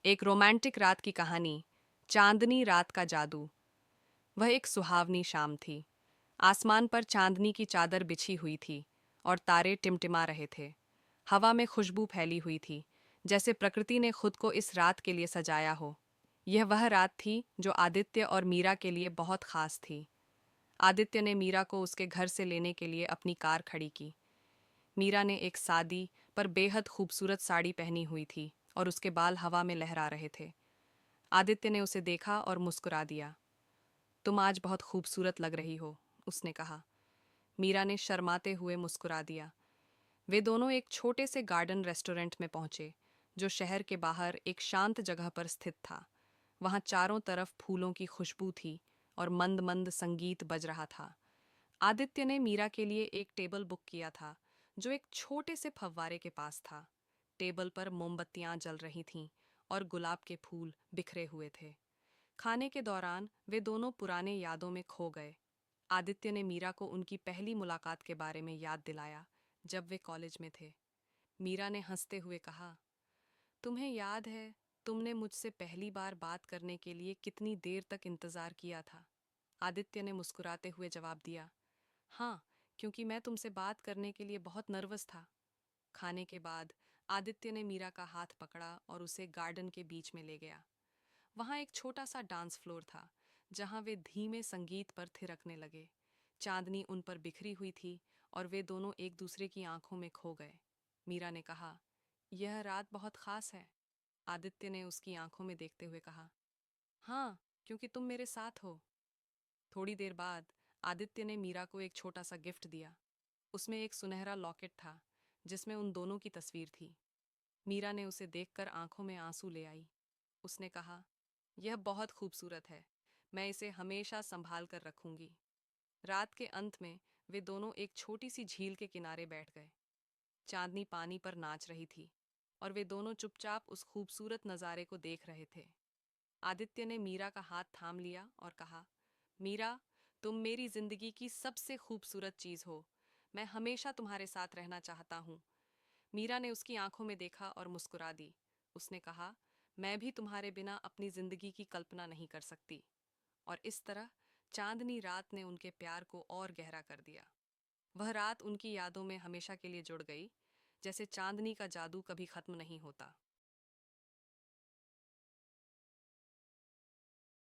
एक रोमांटिक रात की कहानी। चांदनी रात का जादू। वह एक सुहावनी शाम थी। आसमान पर चांदनी की चादर बिछी हुई थी और तारे टिमटिमा रहे थे। हवा में खुशबू फैली हुई थी, जैसे प्रकृति ने खुद को इस रात के लिए सजाया हो। यह वह रात थी जो आदित्य और मीरा के लिए बहुत खास थी। आदित्य ने मीरा को उसके घर से लेने के लिए अपनी कार खड़ी की। मीरा ने एक सादी पर बेहद खूबसूरत साड़ी पहनी हुई थी और उसके बाल हवा में लहरा रहे थे। आदित्य ने उसे देखा और मुस्कुरा दिया। तुम आज बहुत खूबसूरत लग रही हो, उसने कहा। मीरा ने शर्माते हुए मुस्कुरा दिया। वे दोनों एक छोटे से गार्डन रेस्टोरेंट में पहुंचे, जो शहर के बाहर एक शांत जगह पर स्थित था। वहां चारों तरफ फूलों की खुशबू थी और मंद मंद संगीत बज रहा था। आदित्य ने मीरा के लिए एक टेबल बुक किया था, जो एक छोटे से फव्वारे के पास था। टेबल पर मोमबत्तियां जल रही थीं और गुलाब के फूल बिखरे हुए थे। खाने के दौरान वे दोनों पुराने यादों में खो गए। आदित्य ने मीरा को उनकी पहली मुलाकात के बारे में याद दिलाया, जब वे कॉलेज में थे। मीरा ने हंसते हुए कहा, तुम्हें याद है तुमने मुझसे पहली बार बात करने के लिए कितनी देर तक इंतजार किया था? आदित्य ने मुस्कुराते हुए जवाब दिया, हाँ, क्योंकि मैं तुमसे बात करने के लिए बहुत नर्वस था। खाने के बाद आदित्य ने मीरा का हाथ पकड़ा और उसे गार्डन के बीच में ले गया। वहां एक छोटा सा डांस फ्लोर था, जहां वे धीमे संगीत पर थिरकने लगे। चांदनी उन पर बिखरी हुई थी और वे दोनों एक दूसरे की आंखों में खो गए। मीरा ने कहा, यह रात बहुत खास है। आदित्य ने उसकी आंखों में देखते हुए कहा, हाँ, क्योंकि तुम मेरे साथ हो। थोड़ी देर बाद आदित्य ने मीरा को एक छोटा सा गिफ्ट दिया। उसमें एक सुनहरा लॉकेट था, जिसमें उन दोनों की तस्वीर थी। मीरा ने उसे देखकर आंखों में आंसू ले आई। उसने कहा, यह बहुत खूबसूरत है। मैं इसे हमेशा संभाल कर रखूंगी। रात के अंत में वे दोनों एक छोटी सी झील के किनारे बैठ गए। चांदनी पानी पर नाच रही थी और वे दोनों चुपचाप उस खूबसूरत नज़ारे को देख रहे थे। आदित्य ने मीरा का हाथ थाम लिया और कहा, मीरा, तुम मेरी जिंदगी की सबसे खूबसूरत चीज हो। मैं हमेशा तुम्हारे साथ रहना चाहता हूँ। मीरा ने उसकी आंखों में देखा और मुस्कुरा दी। उसने कहा, मैं भी तुम्हारे बिना अपनी जिंदगी की कल्पना नहीं कर सकती। और इस तरह चांदनी रात ने उनके प्यार को और गहरा कर दिया। वह रात उनकी यादों में हमेशा के लिए जुड़ गई, जैसे चांदनी का जादू कभी खत्म नहीं होता।